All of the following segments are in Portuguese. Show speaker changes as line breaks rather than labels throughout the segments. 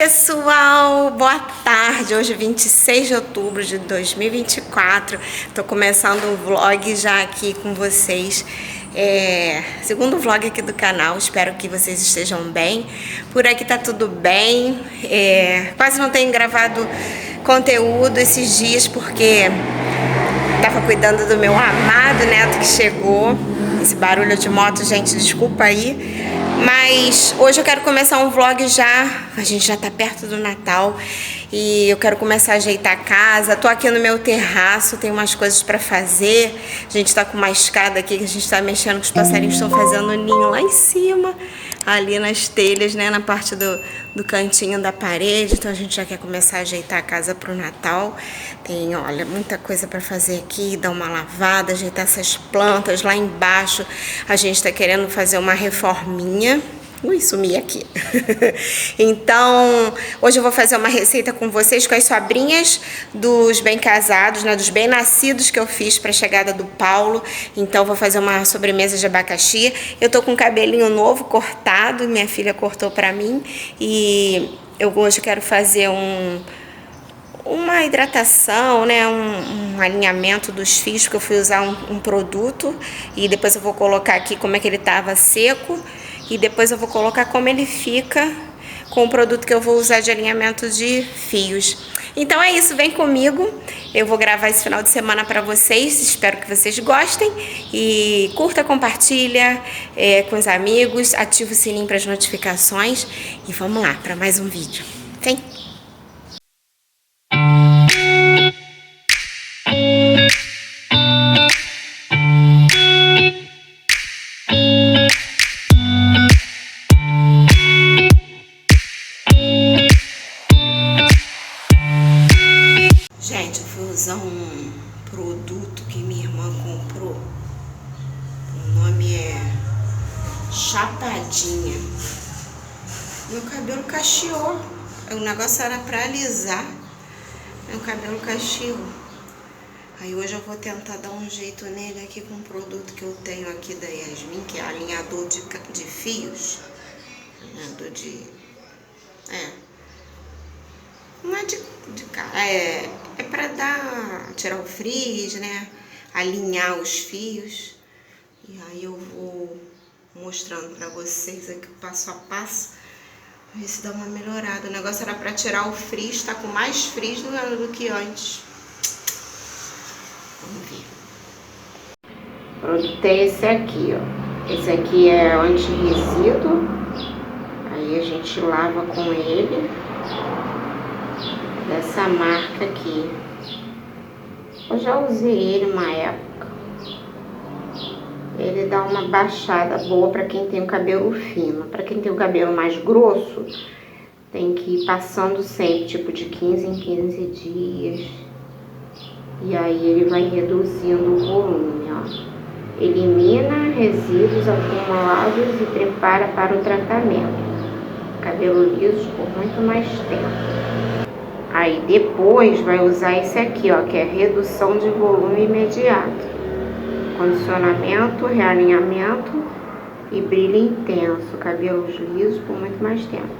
Pessoal, boa tarde. Hoje é 26 de outubro de 2024. Tô começando um vlog já aqui com vocês. Segundo vlog aqui do canal. Espero que vocês estejam bem. Por aqui tá tudo bem. Quase não tenho gravado conteúdo esses dias porque tava cuidando do meu amado neto que chegou. Esse barulho de moto, gente, desculpa aí. Mas hoje eu quero começar um vlog já. A gente já tá perto do Natal e eu quero começar a ajeitar a casa. Tô aqui no meu terraço, tem umas coisas pra fazer. A gente tá com uma escada aqui que a gente tá mexendo, que os passarinhos estão fazendo ninho lá em cima, ali nas telhas, né, na parte do cantinho da parede. Então a gente já quer começar a ajeitar a casa pro Natal. Tem, olha, muita coisa pra fazer aqui, dar uma lavada, ajeitar essas plantas. Lá embaixo a gente tá querendo fazer uma reforminha. Ui, sumi aqui. Então, hoje eu vou fazer uma receita com vocês com as sobrinhas dos bem casados, né, dos bem nascidos que eu fiz para a chegada do Paulo. Então, vou fazer uma sobremesa de abacaxi. Eu tô com um cabelinho novo cortado, minha filha cortou para mim. E eu hoje quero fazer uma hidratação, né, um alinhamento dos fios, porque eu fui usar um produto e depois eu vou colocar aqui como é que ele tava seco. E depois eu vou colocar como ele fica com o produto que eu vou usar de alinhamento de fios. Então é isso, vem comigo. Eu vou gravar esse final de semana para vocês. Espero que vocês gostem. E curta, compartilha com os amigos. Ativa o sininho para as notificações. E vamos lá para mais um vídeo. Vem! Gente, eu fui usar um produto que minha irmã comprou. O nome é Chapadinha. Meu cabelo cacheou. O negócio era pra alisar. Meu cabelo cacheou. Aí hoje eu vou tentar dar um jeito nele aqui com um produto que eu tenho aqui da Yasmin, que é alinhador de fios. Alinhador de... Não é de cara, é pra tirar o frizz, né? Alinhar os fios. E aí eu vou mostrando pra vocês aqui passo a passo. Ver se dá uma melhorada. O negócio era pra tirar o frizz, tá com mais frizz do que antes. Vamos ver. O produto é esse aqui, ó. Esse aqui é anti-resíduo. Aí a gente lava com ele. Dessa marca aqui. Eu já usei ele uma época. Ele dá uma baixada boa para quem tem o cabelo fino. Para quem tem o cabelo mais grosso, tem que ir passando sempre, tipo de 15 em 15 dias. E aí ele vai reduzindo o volume, ó. Elimina resíduos acumulados e prepara para o tratamento. Cabelo liso por muito mais tempo. Aí depois vai usar esse aqui, ó, que é redução de volume imediato. Condicionamento, realinhamento e brilho intenso. Cabelos lisos por muito mais tempo.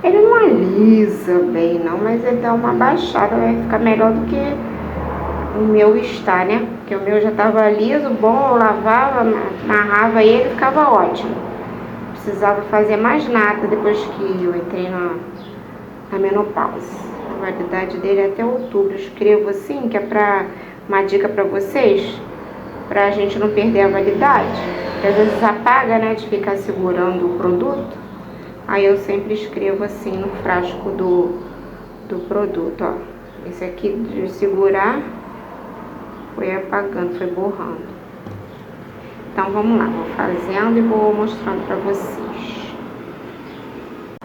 Ele não alisa bem não, mas ele dá uma baixada, vai ficar melhor do que o meu está, né? Porque o meu já tava liso, bom, eu lavava, amarrava ele, ficava ótimo. Não precisava fazer mais nada depois que eu entrei na menopausa. A validade dele é até outubro. Eu escrevo assim, que é uma dica pra vocês, pra gente não perder a validade. Porque às vezes apaga, né, de ficar segurando o produto. Aí eu sempre escrevo assim no frasco do produto, ó. Esse aqui de segurar foi apagando, foi borrando. Então vamos lá, vou fazendo e vou mostrando pra vocês.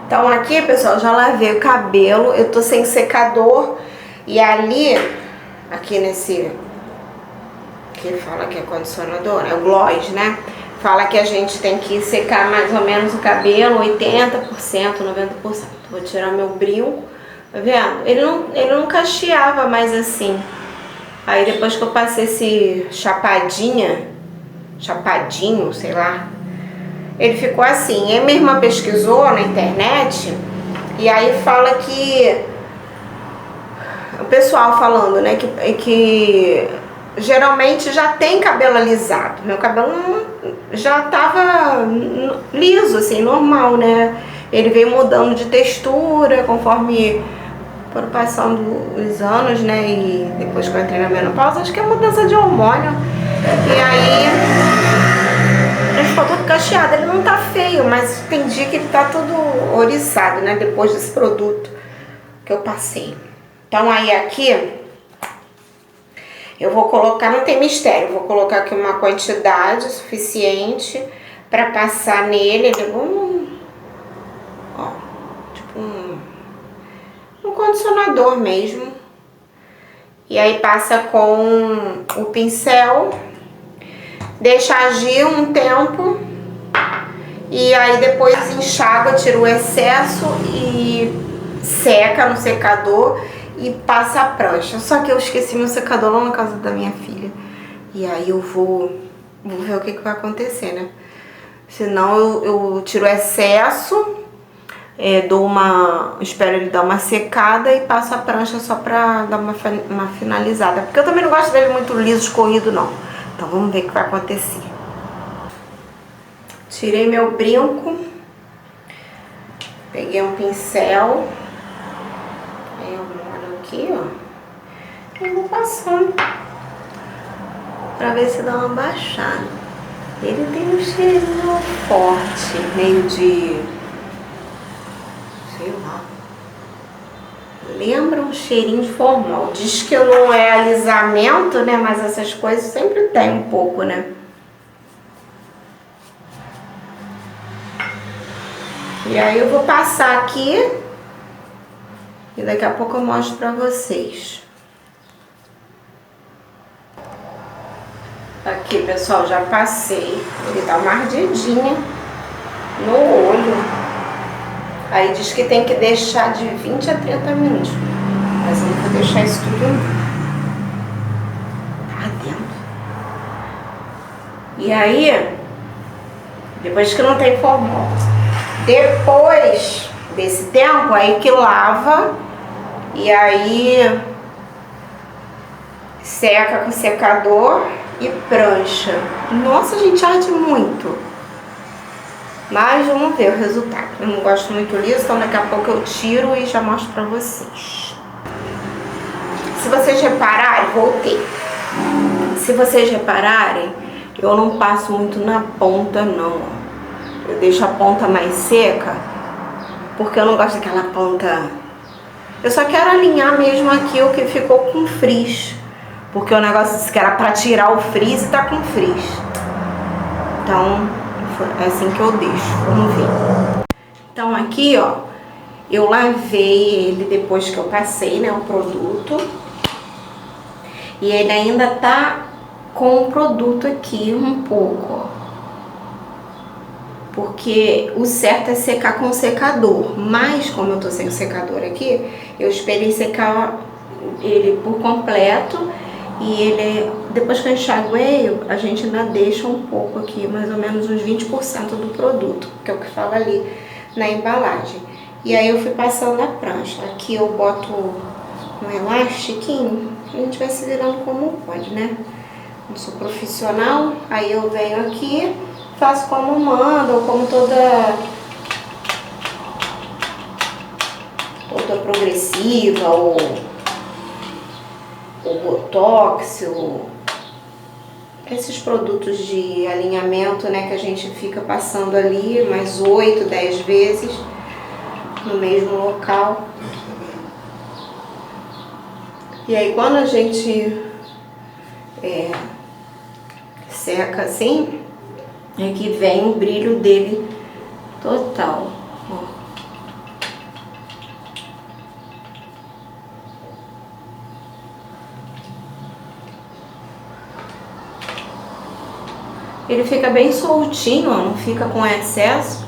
Então aqui, pessoal, já lavei o cabelo, eu tô sem secador. E ali, aqui nesse, que fala que é condicionador, é o gloss, né? Fala que a gente tem que secar mais ou menos o cabelo, 80%, 90%. Vou tirar meu brinco, tá vendo? Ele não cacheava mais assim. Aí depois que eu passei esse chapadinho, sei lá, ele ficou assim. Aí minha irmã pesquisou na internet E aí fala que... O pessoal falando, né, que geralmente já tem cabelo alisado. Meu cabelo já tava liso, assim, normal, né? Ele veio mudando de textura conforme foram passando os anos, né? E depois que eu entrei na menopausa, acho que é mudança de hormônio. E aí ele ficou todo cacheado. Ele não tá feio, mas tem dia que ele tá todo oriçado, né? Depois desse produto que eu passei. Então aí aqui eu vou colocar, não tem mistério, eu vou colocar aqui uma quantidade suficiente para passar nele. Ele ó, tipo um condicionador mesmo. E aí passa com o pincel, deixa agir um tempo e aí depois enxágua, tira o excesso e seca no secador e passa a prancha. Só que eu esqueci meu secador lá na casa da minha filha. E aí eu vou ver o que vai acontecer, né? Senão eu tiro o excesso, espero ele dar uma secada e passo a prancha só pra dar uma finalizada. Porque eu também não gosto dele muito liso, escorrido, não. Então vamos ver o que vai acontecer. Tirei meu brinco. Peguei um pincel. Aí eu molho aqui, ó. E vou passando. Pra ver se dá uma baixada. Ele tem um cheirinho forte, meio de... sei lá. Lembra um cheirinho de formol. Diz que não é alisamento, né? Mas essas coisas sempre tem um pouco, né? E aí eu vou passar aqui. E daqui a pouco eu mostro pra vocês. Aqui, pessoal, já passei. Ele dá uma ardidinha no olho. Aí diz que tem que deixar de 20 a 30 minutos. Mas eu não vou deixar isso tudo ardendo. E aí, depois que não tem formol, depois desse tempo, aí que lava. E aí seca com secador e prancha. Nossa, gente, arde muito. Mas vamos ver o resultado. Eu não gosto muito liso, então daqui a pouco eu tiro e já mostro pra vocês. Se vocês repararem, voltei. Se vocês repararem, eu não passo muito na ponta, não. Eu deixo a ponta mais seca, porque eu não gosto daquela ponta... Eu só quero alinhar mesmo aqui o que ficou com frizz. Porque o negócio disse que era pra tirar o frizz e tá com frizz. Então, é assim que eu deixo. Vamos ver. Então aqui, ó, eu lavei ele depois que eu passei, né, o produto. E ele ainda tá com o produto aqui um pouco, ó. Porque o certo é secar com o secador. Mas como eu tô sem o secador aqui, eu esperei secar ele por completo. E ele, depois que eu enxaguei, a gente ainda deixa um pouco aqui, mais ou menos uns 20% do produto, que é o que fala ali na embalagem. E aí eu fui passando a prancha. Aqui eu boto um elastiquinho, a gente vai se virando como pode, né? Não sou profissional, aí eu venho aqui, faço como manda, ou como toda progressiva, ou botox, ou esses produtos de alinhamento, né, que a gente fica passando ali mais 8, 10 vezes no mesmo local. E aí quando a gente seca assim, é que vem o brilho dele total, ó. Ele fica bem soltinho, ó, não fica com excesso.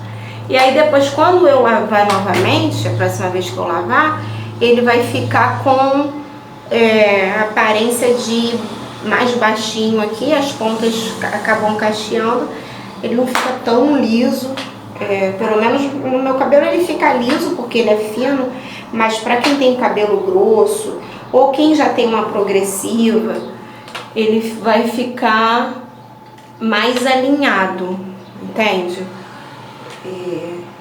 E aí depois, quando eu lavar novamente, a próxima vez que eu lavar, ele vai ficar com aparência de mais baixinho aqui. As pontas acabam cacheando. Ele não fica tão liso Pelo menos no meu cabelo ele fica liso porque ele é fino, mas para quem tem cabelo grosso ou quem já tem uma progressiva, ele vai ficar mais alinhado, entende?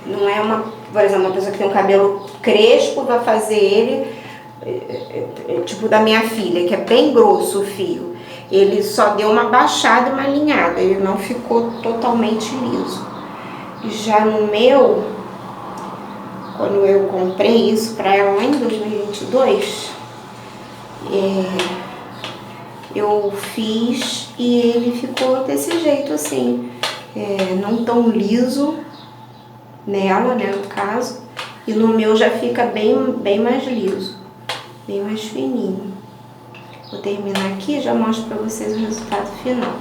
Não é por exemplo, uma pessoa que tem um cabelo crespo vai fazer ele tipo da minha filha, que é bem grosso o fio. Ele só deu uma baixada e uma alinhada, ele não ficou totalmente liso. Já no meu, quando eu comprei isso pra ela lá em 2022, eu fiz e ele ficou desse jeito assim, não tão liso nela, né, no caso, e no meu já fica bem mais liso, bem mais fininho. Vou terminar aqui e já mostro pra vocês o resultado final.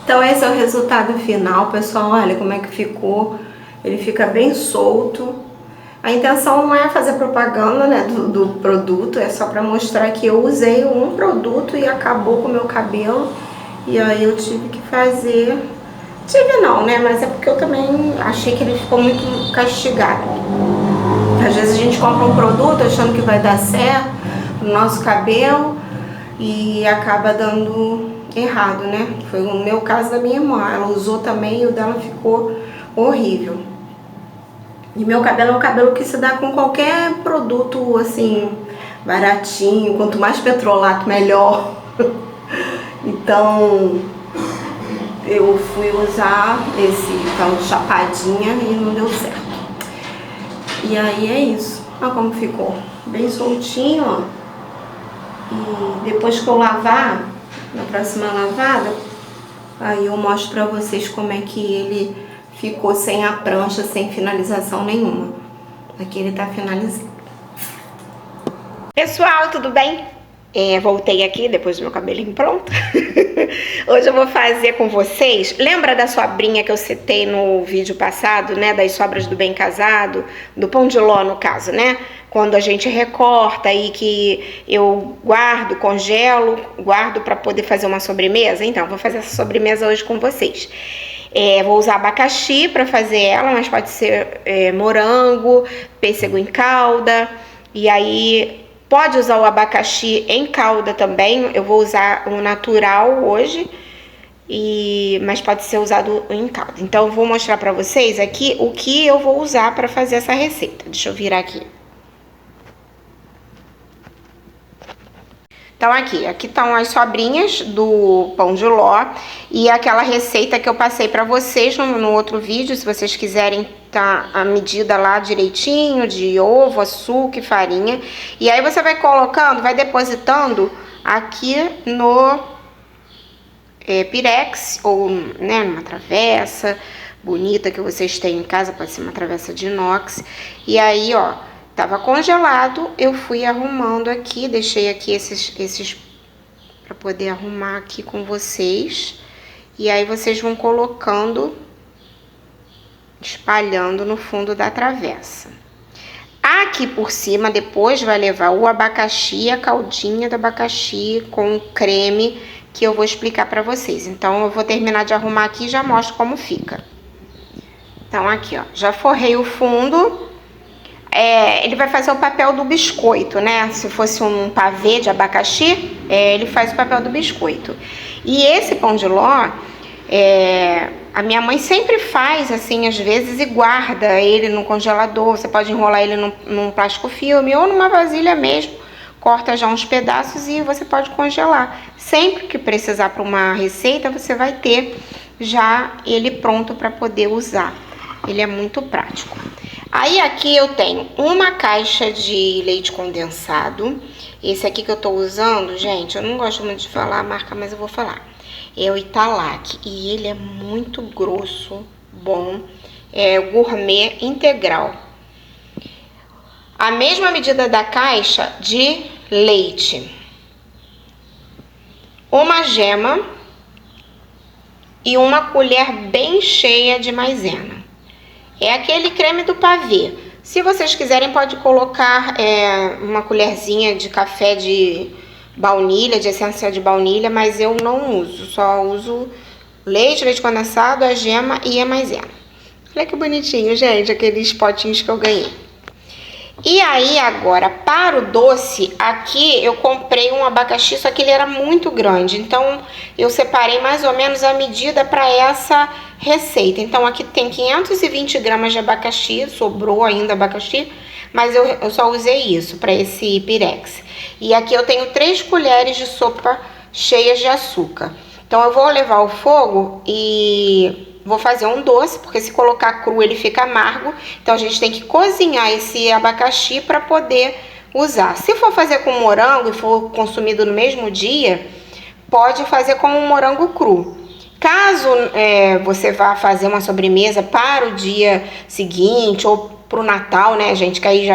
Então esse é o resultado final, pessoal. Olha como é que ficou. Ele fica bem solto. A intenção não é fazer propaganda, né, do produto, é só pra mostrar que eu usei um produto e acabou com o meu cabelo. E aí eu tive que fazer... Tive não, né, mas é porque eu também achei que ele ficou muito castigado. Às vezes a gente compra um produto achando que vai dar certo no nosso cabelo e acaba dando errado, né? Foi o meu caso da minha irmã, ela usou também e o dela ficou horrível. E meu cabelo é um cabelo que se dá com qualquer produto assim, baratinho, quanto mais petrolato melhor. Então eu fui usar esse tal de chapadinha e não deu certo. E aí é isso, olha como ficou, bem soltinho, ó. E depois que eu lavar, na próxima lavada, aí eu mostro pra vocês como é que ele ficou sem a prancha, sem finalização nenhuma. Aqui ele tá finalizado. Pessoal, tudo bem? Voltei aqui depois do meu cabelinho pronto. Hoje eu vou fazer com vocês, lembra da sobrinha que eu citei no vídeo passado, né, das sobras do bem casado, do pão de ló no caso, né? Quando a gente recorta e que eu guardo, congelo, guardo para poder fazer uma sobremesa. Então, vou fazer essa sobremesa hoje com vocês. Vou usar abacaxi para fazer ela, mas pode ser morango, pêssego em calda. E aí pode usar o abacaxi em calda também. Eu vou usar o natural hoje, mas pode ser usado em calda. Então eu vou mostrar para vocês aqui o que eu vou usar para fazer essa receita. Deixa eu virar aqui. Então aqui estão as sobrinhas do pão de ló e aquela receita que eu passei para vocês no outro vídeo, se vocês quiserem tá a medida lá direitinho de ovo, açúcar e farinha. E aí você vai colocando, vai depositando aqui no pirex ou, né, numa travessa bonita que vocês têm em casa, pode ser uma travessa de inox. E aí, ó, tava congelado, eu fui arrumando aqui, deixei aqui esses para poder arrumar aqui com vocês. E aí vocês vão colocando, espalhando no fundo da travessa. Aqui por cima depois vai levar o abacaxi, a caldinha do abacaxi com o creme que eu vou explicar para vocês. Então eu vou terminar de arrumar aqui e já mostro como fica. Então aqui, ó, já forrei o fundo. Ele vai fazer o papel do biscoito, né? Se fosse um pavê de abacaxi, ele faz o papel do biscoito. E esse pão de ló, a minha mãe sempre faz assim, às vezes, e guarda ele no congelador. Você pode enrolar ele num plástico filme ou numa vasilha mesmo. Corta já uns pedaços e você pode congelar. Sempre que precisar para uma receita, você vai ter já ele pronto para poder usar. Ele é muito prático. Aí aqui eu tenho uma caixa de leite condensado. Esse aqui que eu tô usando, gente, eu não gosto muito de falar a marca, mas eu vou falar. É o Italac e ele é muito grosso, bom. É o gourmet integral. A mesma medida da caixa de leite. Uma gema e uma colher bem cheia de maisena. É aquele creme do pavê. Se vocês quiserem, pode colocar uma colherzinha de café de baunilha, de essência de baunilha, mas eu não uso, só uso leite, leite condensado, a gema e a maisena. Olha que bonitinho, gente, aqueles potinhos que eu ganhei. E aí, agora, para o doce, aqui eu comprei um abacaxi, só que ele era muito grande. Então, eu separei mais ou menos a medida para essa receita. Então, aqui tem 520 gramas de abacaxi, sobrou ainda abacaxi, mas eu só usei isso para esse pirex. E aqui eu tenho 3 colheres de sopa cheias de açúcar. Então, eu vou levar ao fogo e vou fazer um doce, porque se colocar cru ele fica amargo. Então a gente tem que cozinhar esse abacaxi para poder usar. Se for fazer com morango e for consumido no mesmo dia, pode fazer com um morango cru. Caso você vá fazer uma sobremesa para o dia seguinte ou para o Natal, né, gente? Que aí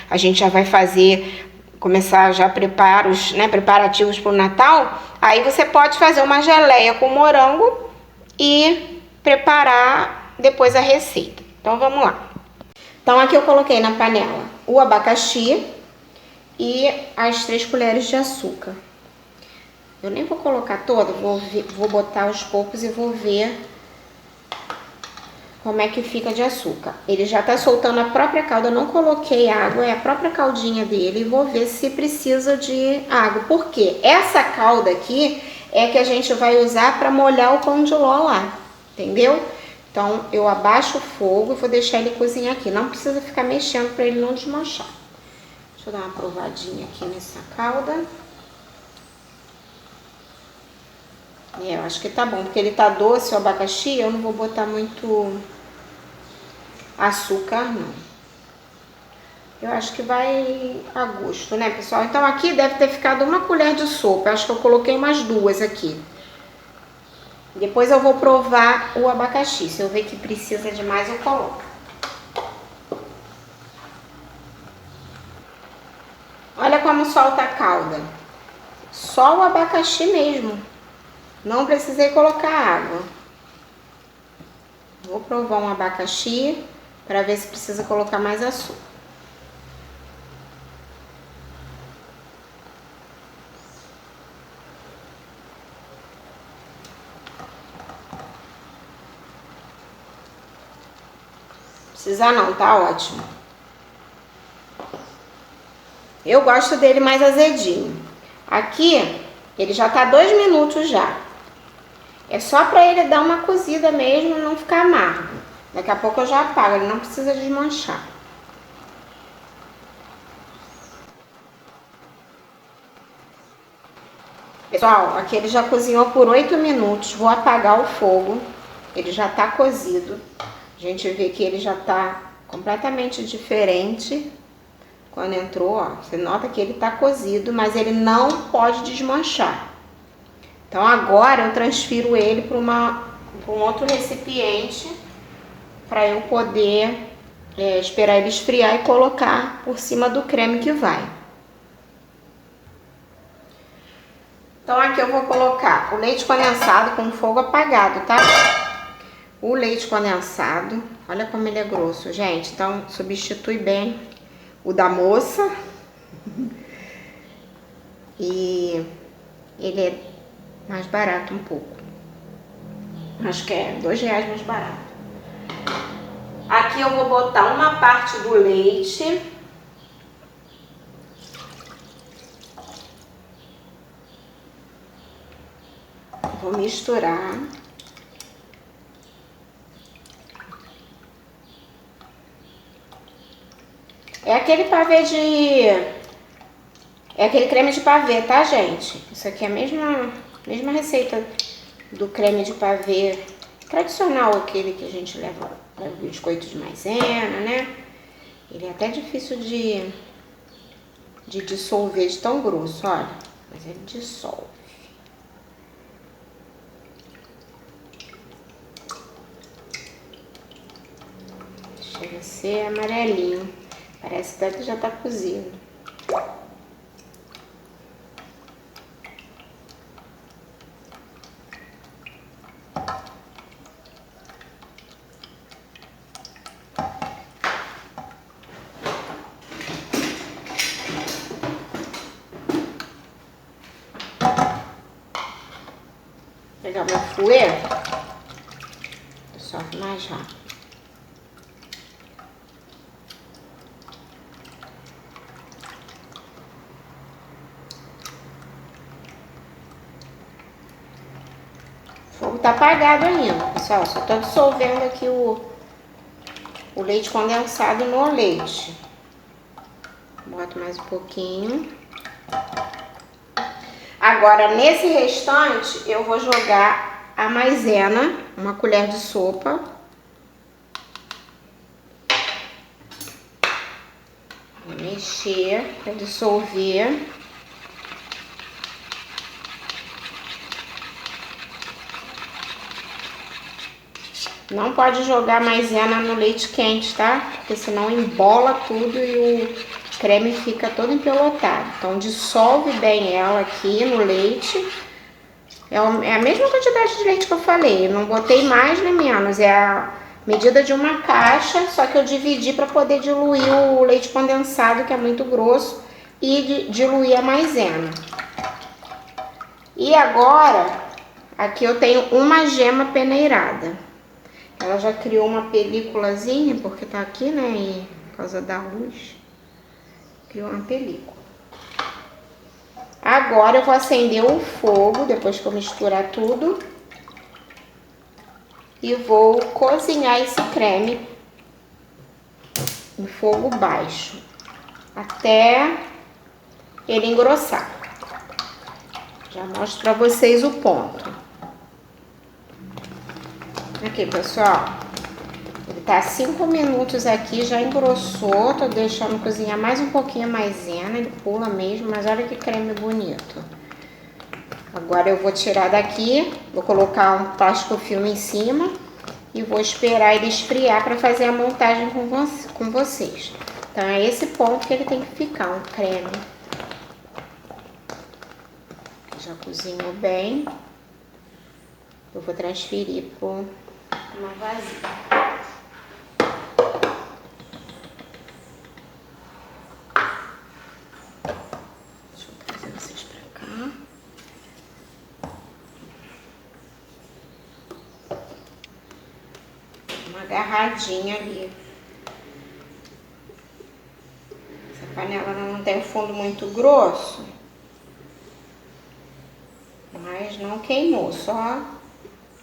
a gente já vai fazer, começar já preparos, né, preparativos para o Natal. Aí você pode fazer uma geleia com morango e preparar depois a receita. Então vamos lá. Então aqui eu coloquei na panela o abacaxi e as 3 colheres de açúcar. Eu nem vou colocar todo, vou botar aos poucos e vou ver como é que fica de açúcar. Ele já tá soltando a própria calda, eu não coloquei água, é a própria caldinha dele. E vou ver se precisa de água. Por quê? Essa calda aqui é que a gente vai usar para molhar o pão de ló lá. Entendeu? Então, eu abaixo o fogo e vou deixar ele cozinhar aqui. Não precisa ficar mexendo para ele não desmanchar. Deixa eu dar uma provadinha aqui nessa calda. Eu acho que tá bom, porque ele tá doce, o abacaxi. Eu não vou botar muito açúcar, não. Eu acho que vai a gosto, né, pessoal? Então, aqui deve ter ficado 1 colher de sopa. Eu acho que eu coloquei umas 2 aqui. Depois eu vou provar o abacaxi. Se eu ver que precisa de mais, eu coloco. Olha como solta a calda. Só o abacaxi mesmo. Não precisei colocar água. Vou provar um abacaxi para ver se precisa colocar mais açúcar. Precisa não, tá ótimo. Eu gosto dele mais azedinho. Aqui, ele já tá 2 minutos já. É só pra ele dar uma cozida mesmo e não ficar amargo. Daqui a pouco eu já apago, ele não precisa desmanchar. Pessoal, aqui ele já cozinhou por 8 minutos. Vou apagar o fogo. Ele já tá cozido. A gente vê que ele já tá completamente diferente. Quando entrou, ó, você nota que ele tá cozido, mas ele não pode desmanchar. Então agora eu transfiro ele para um outro recipiente para eu poder esperar ele esfriar e colocar por cima do creme que vai. Então aqui eu vou colocar o leite condensado com fogo apagado, tá? O leite condensado, olha como ele é grosso, gente. Então substitui bem o da moça. E ele é mais barato um pouco. Acho que é R$2 mais barato. Aqui eu vou botar uma parte do leite. Vou misturar. É aquele pavê é aquele creme de pavê, tá, gente? Isso aqui é a mesma receita do creme de pavê tradicional, aquele que a gente leva para biscoito de maisena, né? Ele é até difícil de dissolver de tão grosso, olha. Mas ele dissolve. Chega a ser amarelinho. Parece até que já tá cozido. Vou pegar meu fouet. Dissolve mais rápido. O fogo tá apagado ainda, pessoal. Só tô dissolvendo aqui o leite condensado no leite. Boto mais um pouquinho. Agora, nesse restante, eu vou jogar a maisena, uma colher de sopa. Vou mexer para dissolver. Não pode jogar maisena no leite quente, tá? Porque senão embola tudo e o creme fica todo empelotado. Então dissolve bem ela aqui no leite. É a mesma quantidade de leite que eu falei. Eu não botei mais nem menos. É a medida de uma caixa, só que eu dividi para poder diluir o leite condensado, que é muito grosso, e diluir a maisena. E agora, aqui eu tenho uma gema peneirada. Ela já criou uma películazinha, porque tá aqui, né, por causa da luz. Criou uma película. Agora eu vou acender o fogo, depois que eu misturar tudo. E vou cozinhar esse creme em fogo baixo, até ele engrossar. Já mostro pra vocês o ponto. Aqui, pessoal, ele tá 5 minutos aqui, já engrossou. Tô deixando cozinhar mais um pouquinho a maisena, ele pula mesmo, mas olha que creme bonito. Agora eu vou tirar daqui, vou colocar um plástico filme em cima e vou esperar ele esfriar para fazer a montagem com vocês. Então é esse ponto que ele tem que ficar, um creme. Já cozinhou bem. Eu vou transferir para uma vasilha. Deixa eu trazer vocês para cá. Uma agarradinha ali. Essa panela não tem fundo muito grosso, mas não queimou, só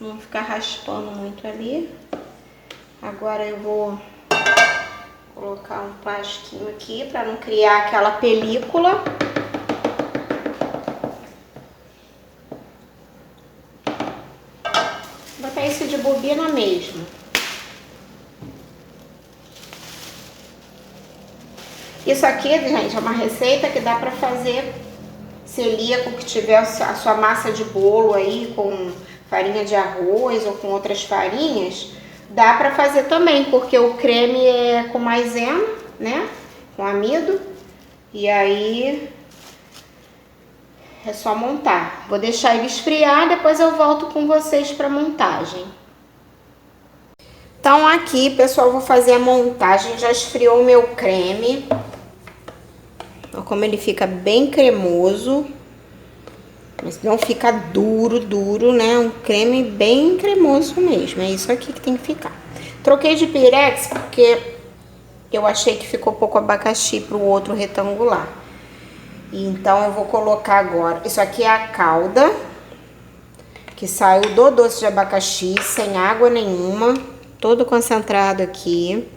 não ficar raspando muito ali. Agora eu vou colocar um plastiquinho aqui para não criar aquela película. Vou botar isso de bobina mesmo. Isso aqui, gente, é uma receita que dá para fazer celíaco que tiver a sua massa de bolo aí com farinha de arroz ou com outras farinhas, dá para fazer também, porque o creme é com maisena, né, com amido, e aí é só montar. Vou deixar ele esfriar, depois eu volto com vocês para montagem. Então aqui, pessoal, vou fazer a montagem. Já esfriou o meu creme. Olha como ele fica bem cremoso. Mas não fica duro, né? Um creme bem cremoso mesmo. É isso aqui que tem que ficar. Troquei de pirex porque eu achei que ficou pouco abacaxi pro outro retangular. Então eu vou colocar agora. Isso aqui é a calda que saiu do doce de abacaxi, sem água nenhuma, todo concentrado aqui.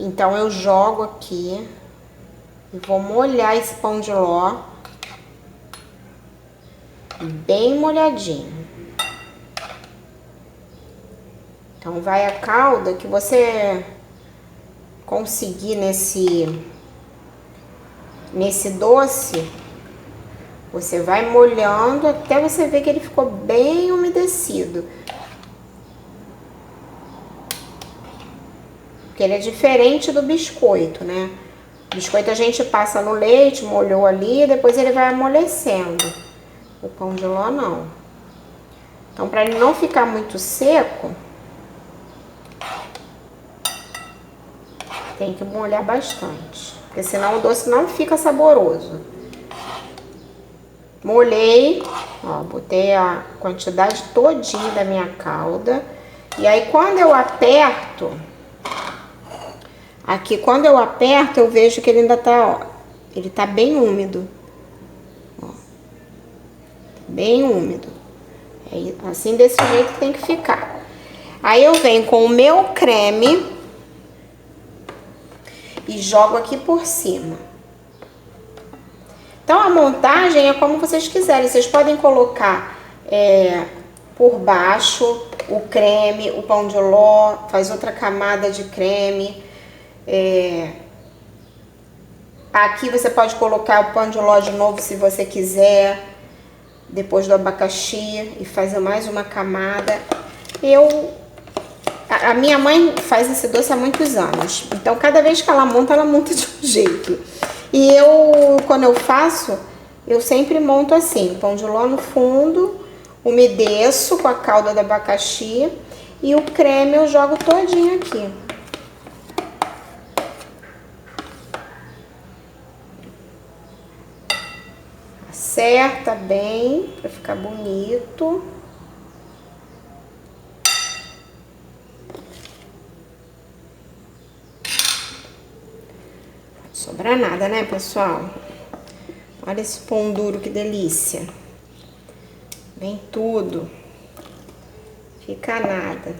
Então eu jogo aqui e vou molhar esse pão de ló bem molhadinho. Então vai a calda que você conseguir nesse doce, você vai molhando até você ver que ele ficou bem umedecido. Porque ele é diferente do biscoito, né? O biscoito a gente passa no leite, molhou ali, depois ele vai amolecendo. O pão de ló não. Então, para ele não ficar muito seco, tem que molhar bastante, porque senão o doce não fica saboroso. Molhei, ó, botei a quantidade todinha da minha calda E aí quando eu aperto, aqui quando eu aperto eu vejo que ele ainda tá, ó, ele tá bem úmido. Ó, bem úmido. É assim, desse jeito que tem que ficar. Aí eu venho com o meu creme e jogo aqui por cima. Então a montagem é como vocês quiserem. Vocês podem colocar por baixo o creme, o pão de ló, faz outra camada de creme. Aqui você pode colocar o pão de ló de novo se você quiser, depois do abacaxi, e fazer mais uma camada. A minha mãe faz esse doce há muitos anos, então cada vez que ela monta de um jeito. E quando eu faço, eu sempre monto assim, pão de ló no fundo, umedeço com a calda do abacaxi e o creme eu jogo todinho aqui. Acerta bem para ficar bonito. Não sobra nada, né, pessoal? Olha esse pão duro, que delícia. Vem tudo. Fica nada.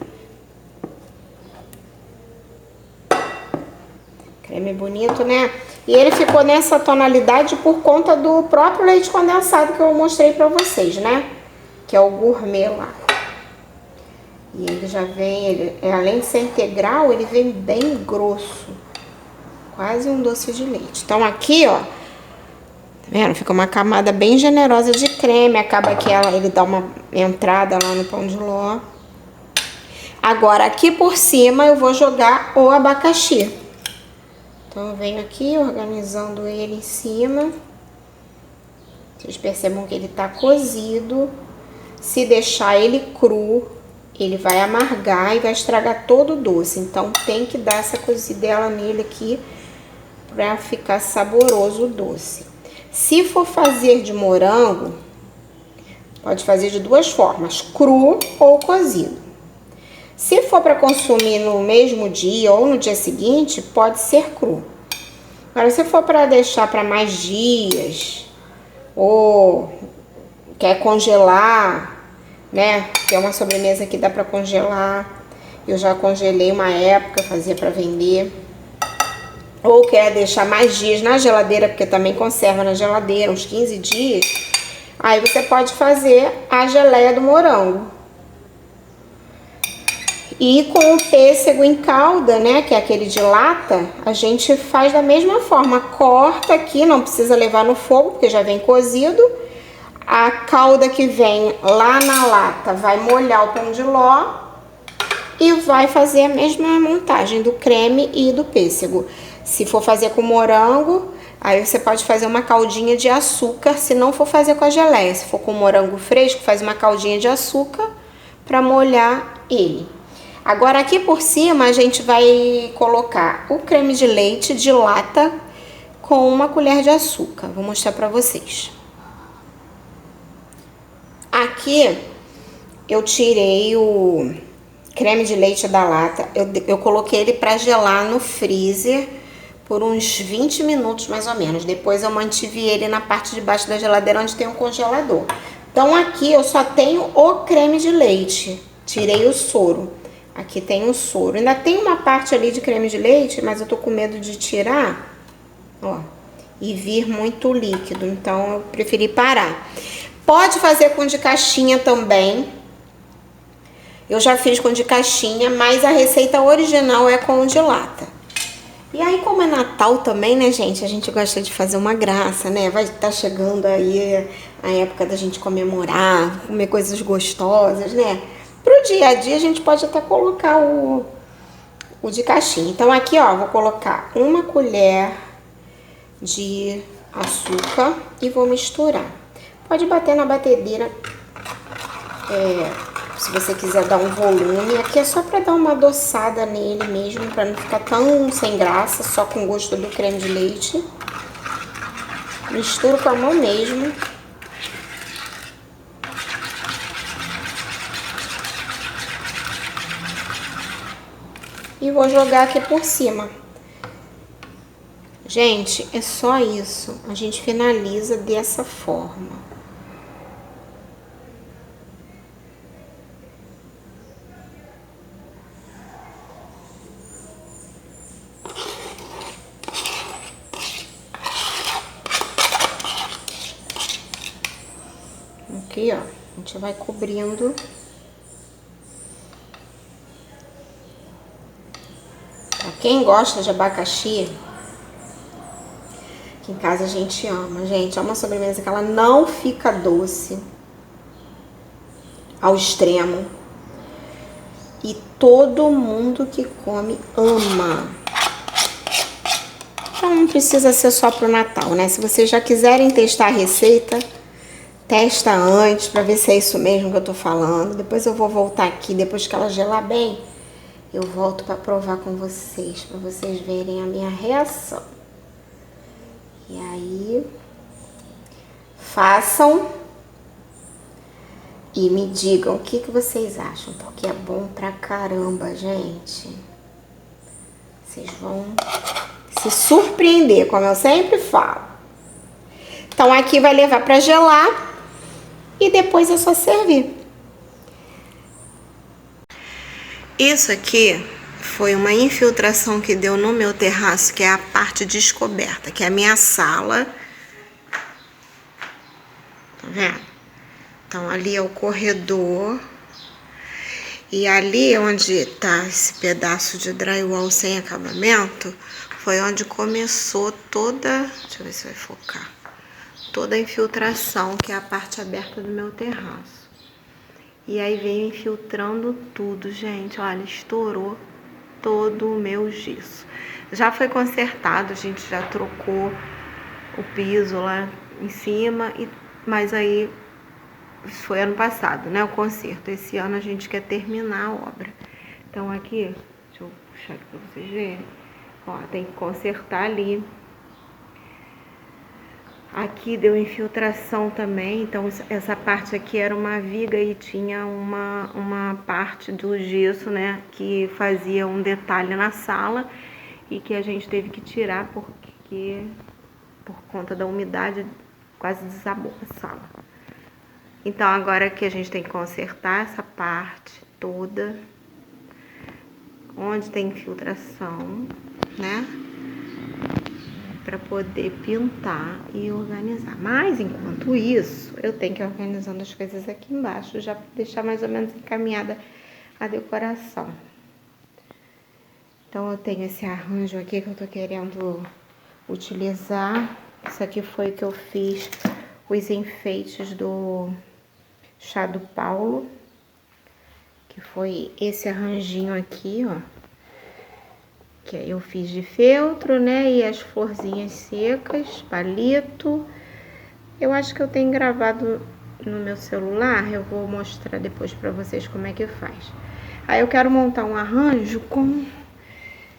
Creme bonito, né? E ele ficou nessa tonalidade por conta do próprio leite condensado que eu mostrei pra vocês, né? Que é o gourmet lá. E ele já vem, além de ser integral, ele vem bem grosso. Quase um doce de leite. Então aqui, ó, tá vendo? Fica uma camada bem generosa de creme. Acaba que ele dá uma entrada lá no pão de ló. Agora aqui por cima eu vou jogar o abacaxi. Então eu venho aqui organizando ele em cima. Vocês percebam que ele tá cozido. Se deixar ele cru, ele vai amargar e vai estragar todo o doce. Então tem que dar essa cozidela nele aqui para ficar saboroso o doce. Se for fazer de morango, pode fazer de duas formas, cru ou cozido. Se for para consumir no mesmo dia ou no dia seguinte, pode ser cru. Agora, se for para deixar para mais dias ou quer congelar, né? Que é uma sobremesa que dá para congelar. Eu já congelei uma época, fazia para vender. Ou quer deixar mais dias na geladeira, porque também conserva na geladeira, uns 15 dias. Aí você pode fazer a geleia do morango. E com o pêssego em calda, né, que é aquele de lata, a gente faz da mesma forma. Corta aqui, não precisa levar no fogo, porque já vem cozido. A calda que vem lá na lata vai molhar o pão de ló e vai fazer a mesma montagem do creme e do pêssego. Se for fazer com morango, aí você pode fazer uma caldinha de açúcar, se não for fazer com a geleia. Se for com morango fresco, faz uma caldinha de açúcar para molhar ele. Agora aqui por cima a gente vai colocar o creme de leite de lata com uma colher de açúcar. Vou mostrar para vocês. Aqui eu tirei o creme de leite da lata, eu coloquei ele para gelar no freezer por uns 20 minutos mais ou menos. Depois eu mantive ele na parte de baixo da geladeira onde tem um congelador. Então aqui eu só tenho o creme de leite, tirei o soro. Aqui tem o soro. Ainda tem uma parte ali de creme de leite, mas eu tô com medo de tirar, ó, e vir muito líquido. Então eu preferi parar. Pode fazer com de caixinha também. Eu já fiz com de caixinha, mas a receita original é com o de lata. E aí, como é Natal também, né, gente? A gente gosta de fazer uma graça, né? Vai estar chegando aí a época da gente comemorar, comer coisas gostosas, né? Pro dia a dia, a gente pode até colocar o de caixinha. Então, aqui, ó, vou colocar uma colher de açúcar e vou misturar. Pode bater na batedeira, se você quiser dar um volume. Aqui é só para dar uma adoçada nele mesmo, para não ficar tão sem graça, só com gosto do creme de leite. Misturo com a mão mesmo. e vou jogar aqui por cima. Gente, é só isso. A gente finaliza dessa forma. Aqui, ó, a gente vai cobrindo. Pra quem gosta de abacaxi, aqui em casa a gente ama, gente. É uma sobremesa que ela não fica doce ao extremo. E todo mundo que come ama. Então não precisa ser só pro Natal, né? Se vocês já quiserem testar a receita, testa antes pra ver se é isso mesmo que eu tô falando. Depois eu vou voltar aqui, depois que ela gelar bem, eu volto pra provar com vocês, pra vocês verem a minha reação. E aí, façam e me digam o que vocês acham, porque é bom pra caramba, gente. Vocês vão se surpreender, como eu sempre falo. Então aqui vai levar pra gelar e depois é só servir. Isso aqui foi uma infiltração que deu no meu terraço, que é a parte descoberta, que é a minha sala. Tá vendo? Então ali é o corredor. E ali onde tá esse pedaço de drywall sem acabamento, foi onde começou toda, deixa eu ver se vai focar, toda a infiltração, que é a parte aberta do meu terraço. E aí veio infiltrando tudo, gente, olha, estourou todo o meu gesso. Já foi consertado, a gente já trocou o piso lá em cima, mas aí foi ano passado, né, o conserto. Esse ano a gente quer terminar a obra. Então aqui, deixa eu puxar aqui pra vocês verem. Ó, tem que consertar ali. Aqui deu infiltração também, então essa parte aqui era uma viga e tinha uma parte do gesso, né, que fazia um detalhe na sala e que a gente teve que tirar porque por conta da umidade quase desabou a sala. Então agora que a gente tem que consertar essa parte toda, onde tem infiltração, né? Para poder pintar e organizar. Mas enquanto isso, eu tenho que ir organizando as coisas aqui embaixo, já para deixar mais ou menos encaminhada a decoração. Então eu tenho esse arranjo aqui que eu tô querendo utilizar. Isso aqui foi que eu fiz os enfeites do Chá do Paulo, que foi esse arranjinho aqui, ó, que eu fiz de feltro, né, e as florzinhas secas, palito. Eu acho que eu tenho gravado no meu celular, eu vou mostrar depois pra vocês como é que faz. Aí eu quero montar um arranjo com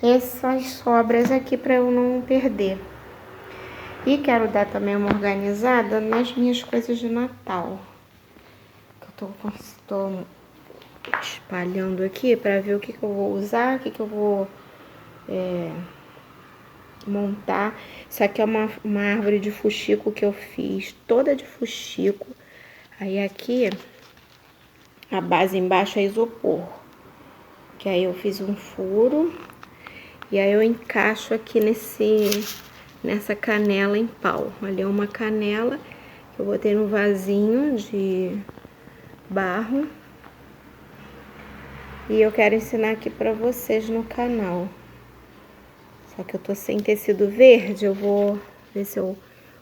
essas sobras aqui pra eu não perder. E quero dar também uma organizada nas minhas coisas de Natal. Tô espalhando aqui para ver o que eu vou usar, o que eu vou montar. Isso aqui é uma árvore de fuxico que eu fiz, toda de fuxico. Aí aqui, a base embaixo é isopor. Que aí eu fiz um furo. E aí eu encaixo aqui nessa canela em pau. Ali é uma canela que eu botei no vasinho de barro. E eu quero ensinar aqui pra vocês no canal. Só que eu tô sem tecido verde, eu vou ver se eu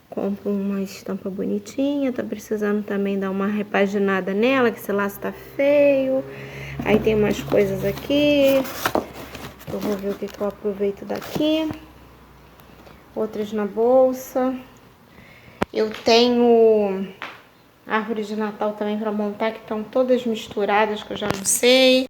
compro uma estampa bonitinha. Tô precisando também dar uma repaginada nela, que esse laço tá feio. Aí tem umas coisas aqui. Eu vou ver o que eu aproveito daqui. Outras na bolsa. Eu tenho árvores de Natal também pra montar, que estão todas misturadas, que eu já não sei.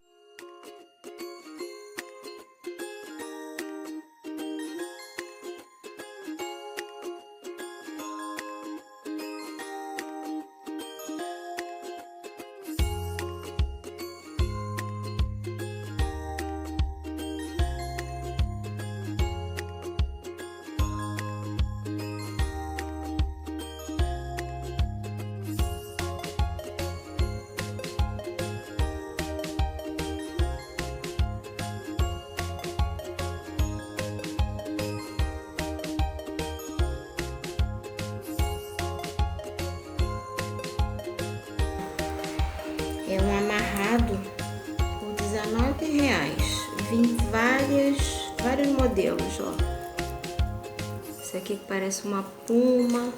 modelos, ó. Esse aqui que parece uma puma.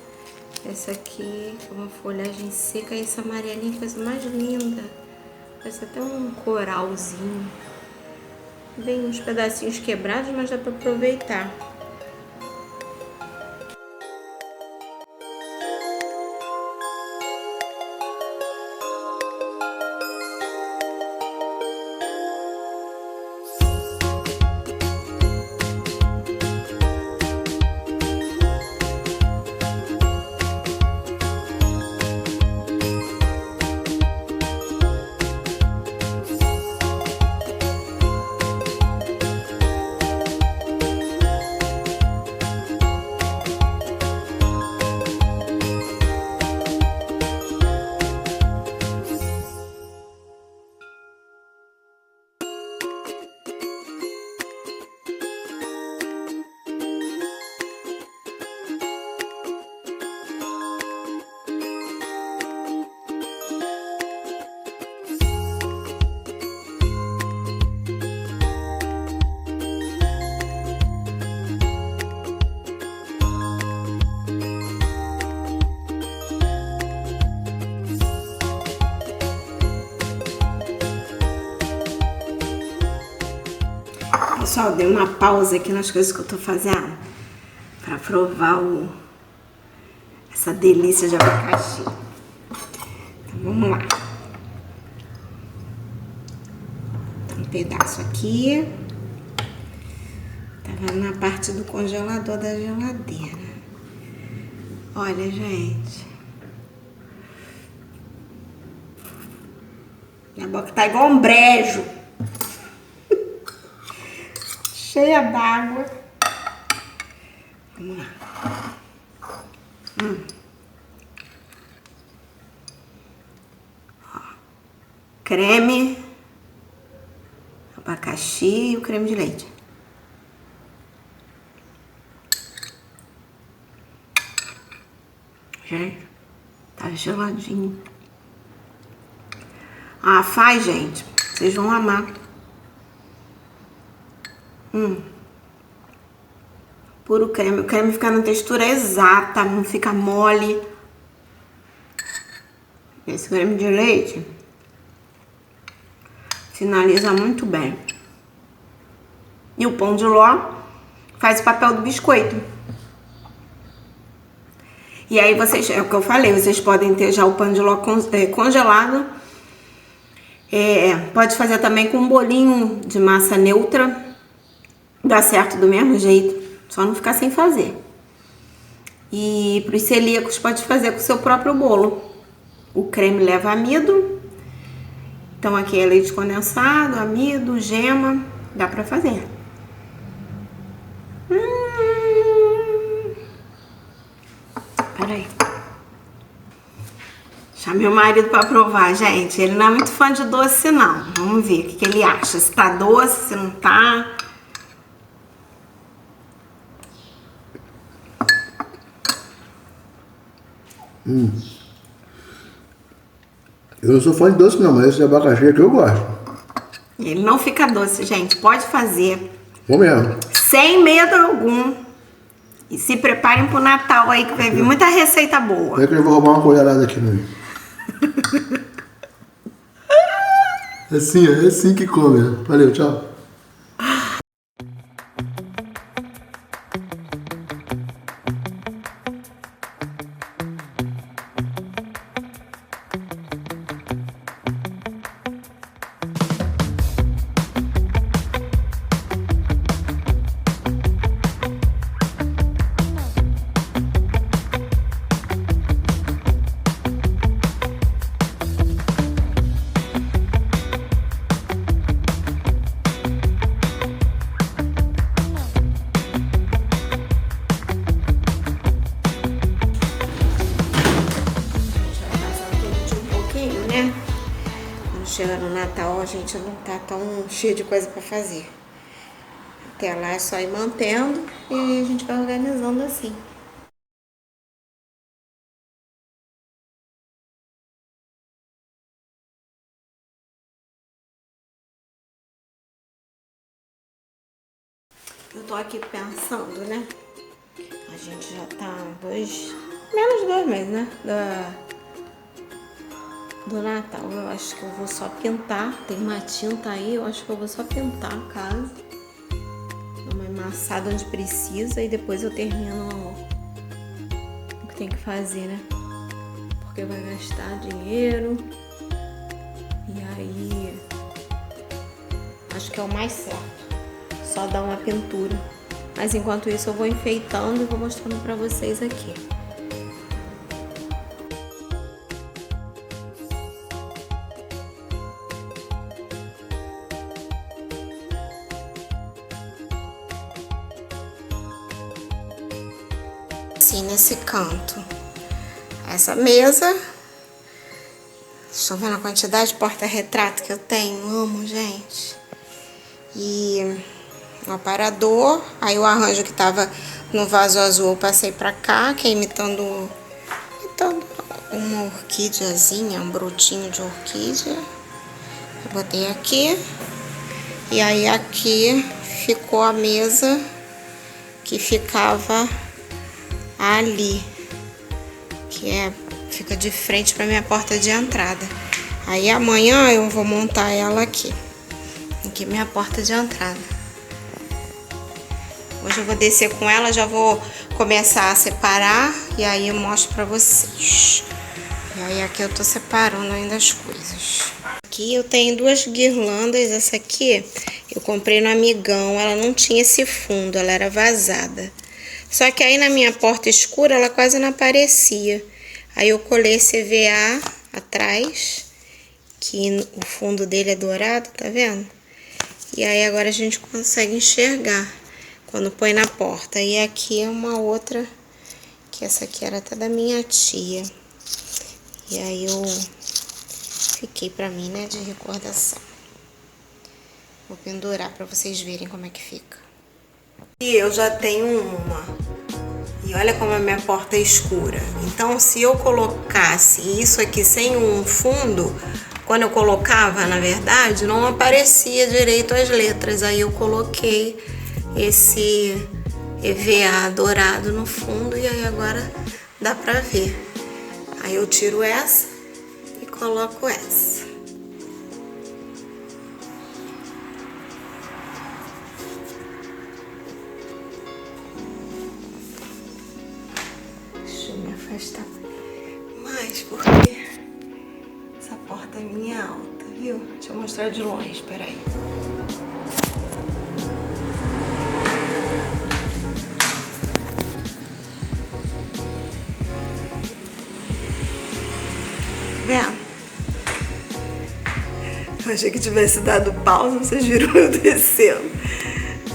Essa aqui é uma folhagem seca. E essa amarelinha, coisa mais linda. Parece até um coralzinho. Vem uns pedacinhos quebrados, mas dá pra aproveitar. Pessoal, dei uma pausa aqui nas coisas que eu tô fazendo pra provar essa delícia de abacaxi. Então vamos lá. Um pedaço aqui. Tava na parte do congelador da geladeira. Olha, gente. Minha boca tá igual um brejo. Cheia d'água. Vamos lá. Ó, creme, abacaxi e o creme de leite. Gente, tá geladinho. Ah, faz, gente. Vocês vão amar. Puro creme. O creme fica na textura exata, não fica mole. Esse creme de leite finaliza muito bem. E o pão de ló faz o papel do biscoito. E aí vocês, é o que eu falei, vocês podem ter já o pão de ló congelado. Pode fazer também com um bolinho de massa neutra. Dá certo do mesmo jeito, só não ficar sem fazer. E para os celíacos pode fazer com o seu próprio bolo. O creme leva amido. Então aqui é leite condensado, amido, gema. Dá para fazer. Peraí. Chamei o marido para provar, gente. Ele não é muito fã de doce, não. Vamos ver o que ele acha. Se tá doce, se não tá.
Eu não sou fã de doce não, mas esse de abacaxi é que eu gosto.
Ele não fica doce, gente. Pode fazer.
Vou mesmo.
Sem medo algum. E se preparem pro Natal aí, que vai vir muita receita boa.
É que eu vou roubar uma colherada aqui no meio. É assim que come. Valeu, tchau. Chega no Natal, a gente não tá tão cheio de coisa pra fazer. Até lá é só ir mantendo e a gente vai organizando assim. Eu tô aqui pensando, né? A gente já tá menos 2 meses, né? Do Natal. Eu acho que eu vou só pintar. Tem uma tinta aí, eu acho que eu vou só pintar a casa. Dar uma amassada onde precisa e depois eu termino o que tem que fazer, né? Porque vai gastar dinheiro. E aí, acho que é o mais certo. Só dar uma pintura. Mas enquanto isso eu vou enfeitando e vou mostrando pra vocês aqui. Assim, nesse canto. Essa mesa. Estão vendo a quantidade de porta-retrato que eu tenho? Amo, gente. E um aparador. Aí o arranjo que tava no vaso azul eu passei pra cá, que é imitando uma orquídeazinha, um brotinho de orquídea. Eu botei aqui. E aí aqui ficou a mesa que ficava ali, que fica de frente para minha porta de entrada. Aí amanhã eu vou montar ela aqui. Aqui é minha porta de entrada. Hoje eu vou descer com ela, já vou começar a separar e aí eu mostro pra vocês. E aí aqui eu tô separando ainda as coisas. Aqui eu tenho 2 guirlandas, essa aqui eu comprei no Amigão, ela não tinha esse fundo, ela era vazada. Só que aí na minha porta escura ela quase não aparecia. Aí eu colei esse EVA atrás, que o fundo dele é dourado, tá vendo? E aí agora a gente consegue enxergar quando põe na porta. E aqui é uma outra, que essa aqui era até da minha tia. E aí eu fiquei pra mim, né, de recordação. Vou pendurar pra vocês verem como é que fica. E eu já tenho uma. E olha como a minha porta é escura. Então, se eu colocasse isso aqui sem um fundo, quando eu colocava, na verdade, não aparecia direito as letras. Aí eu coloquei esse EVA dourado no fundo e aí agora dá pra ver. Aí eu tiro essa e coloco essa. Deixa eu me afastar mais porque essa porta minha é alta, viu? Deixa eu mostrar de longe, espera aí. Vendo? Eu achei que tivesse dado pausa, vocês viram eu descendo.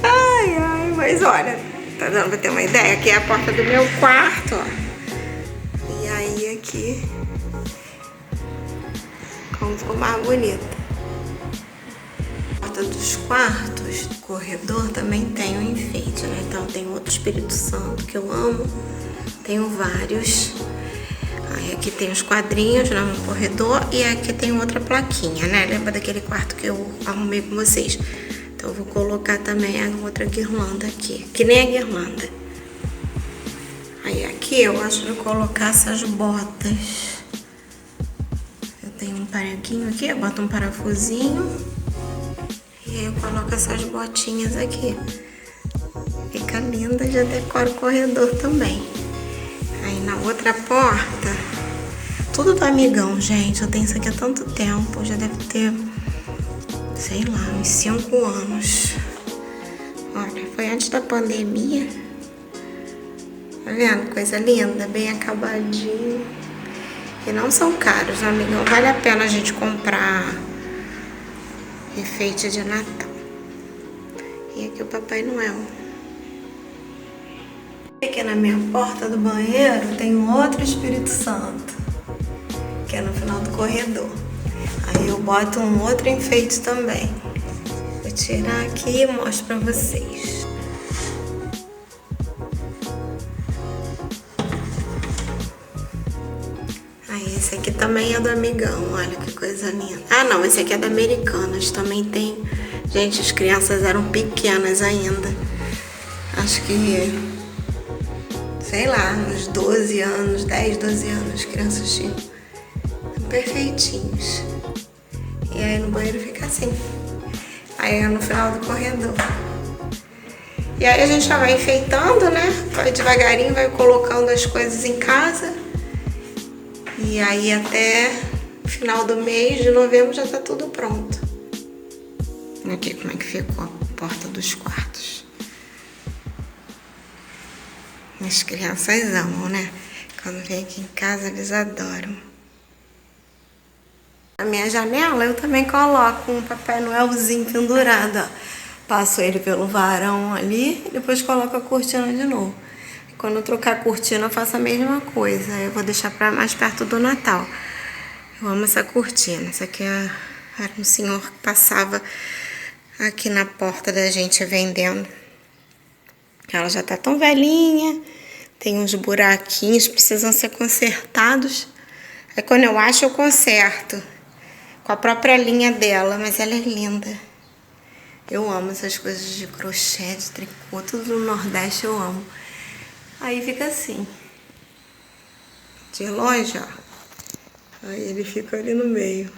Ai, ai, mas olha, tá dando pra ter uma ideia? Aqui é a porta do meu quarto, ó. E aí aqui, como ficou mais bonita. A porta dos quartos, do corredor, também tem um enfeite, né? Então tem outro Espírito Santo que eu amo, tenho vários. Aí aqui tem os quadrinhos, né, no corredor, e aqui tem outra plaquinha, né? Lembra daquele quarto que eu arrumei com vocês? Então eu vou colocar também a outra guirlanda aqui, que nem a guirlanda. Aí aqui eu acho de colocar essas botas. Eu tenho um pareguinho aqui, eu boto um parafusinho e aí eu coloco essas botinhas aqui. Fica linda, já decoro o corredor também. Aí na outra porta, tudo do Amigão, gente. Eu tenho isso aqui há tanto tempo, já deve ter, sei lá, uns 5 anos. Olha, foi antes da pandemia. Tá vendo? Coisa linda, bem acabadinho. E não são caros, né, Amigão? Vale a pena a gente comprar enfeite de Natal. E aqui o Papai Noel. Aqui na minha porta do banheiro tem um outro Espírito Santo, que é no final do corredor. Aí eu boto um outro enfeite também. Vou tirar aqui e mostro pra vocês. Aí esse aqui também é do Amigão, olha que coisa linda. Ah não, esse aqui é da Americanas, também tem. Gente, as crianças eram pequenas ainda. acho que, sei lá, uns 12 anos, 10, 12 anos, as crianças tinham. Perfeitinhos. E aí no banheiro fica assim. Aí é no final do corredor. E aí a gente já vai enfeitando, né? Vai devagarinho, vai colocando as coisas em casa. E aí até final do mês de novembro já tá tudo pronto. Aqui como é que ficou a porta dos quartos. As crianças amam, né? Quando vem aqui em casa eles adoram. Na minha janela eu também coloco um Papai Noelzinho pendurado, ó. Passo ele pelo varão ali e depois coloco a cortina de novo. Quando eu trocar a cortina eu faço a mesma coisa. Eu vou deixar para mais perto do Natal. Eu amo essa cortina. Essa aqui era um senhor que passava aqui na porta da gente vendendo. Ela já tá tão velhinha. Tem uns buraquinhos, precisam ser consertados. Aí quando eu acho eu conserto. Com a própria linha dela, mas ela é linda. Eu amo essas coisas de crochê, de tricô, tudo no Nordeste eu amo. Aí fica assim. De longe, ó. Aí ele fica ali no meio.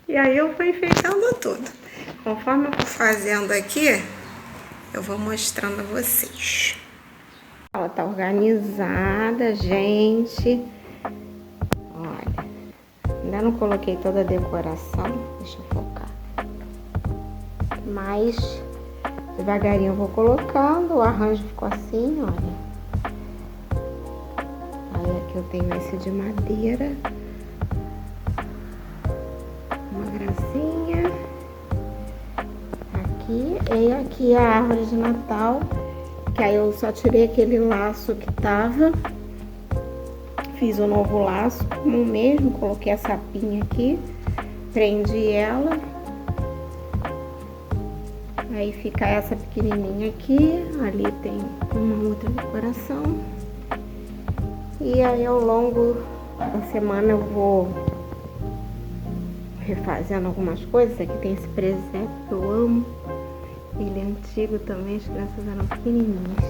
E aí eu vou enfeitando tudo. Conforme eu vou fazendo aqui, eu vou mostrando a vocês. Ela tá organizada, gente. Olha. Ainda não coloquei toda a decoração. Deixa eu focar. Mas devagarinho eu vou colocando. O arranjo ficou assim, olha. Aí aqui eu tenho esse de madeira. Uma gracinha. Aqui. E aqui a árvore de Natal. Que aí eu só tirei aquele laço que tava. Fiz um novo laço, como mesmo, coloquei a sapinha aqui, prendi ela. Aí fica essa pequenininha aqui, ali tem uma outra decoração. E aí ao longo da semana eu vou refazendo algumas coisas. Aqui tem esse presépio que eu amo, ele é antigo também, as crianças eram pequenininhas.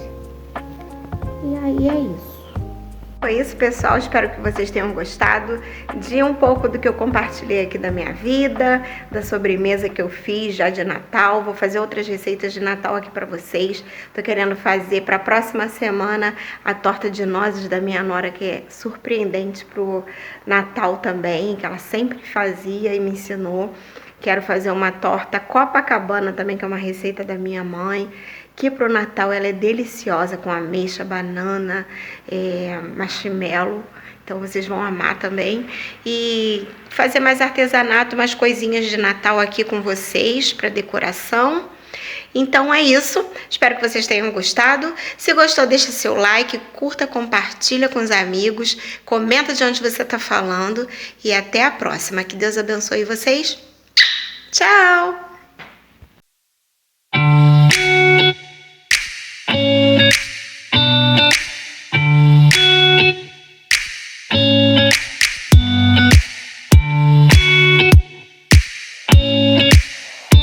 E aí é isso. Foi isso, pessoal. Espero que vocês tenham gostado de um pouco do que eu compartilhei aqui da minha vida, da sobremesa que eu fiz já de Natal. Vou fazer outras receitas de Natal aqui pra vocês. Tô querendo fazer pra próxima semana a torta de nozes da minha nora, que é surpreendente pro Natal também, que ela sempre fazia e me ensinou. Quero fazer uma torta Copacabana também, que é uma receita da minha mãe, que pro Natal ela é deliciosa, com ameixa, banana, marshmallow. Então vocês vão amar também. E fazer mais artesanato, mais coisinhas de Natal aqui com vocês para decoração. Então é isso. Espero que vocês tenham gostado. Se gostou, deixa seu like, curta, compartilha com os amigos, comenta de onde você está falando. E até a próxima. Que Deus abençoe vocês. Tchau!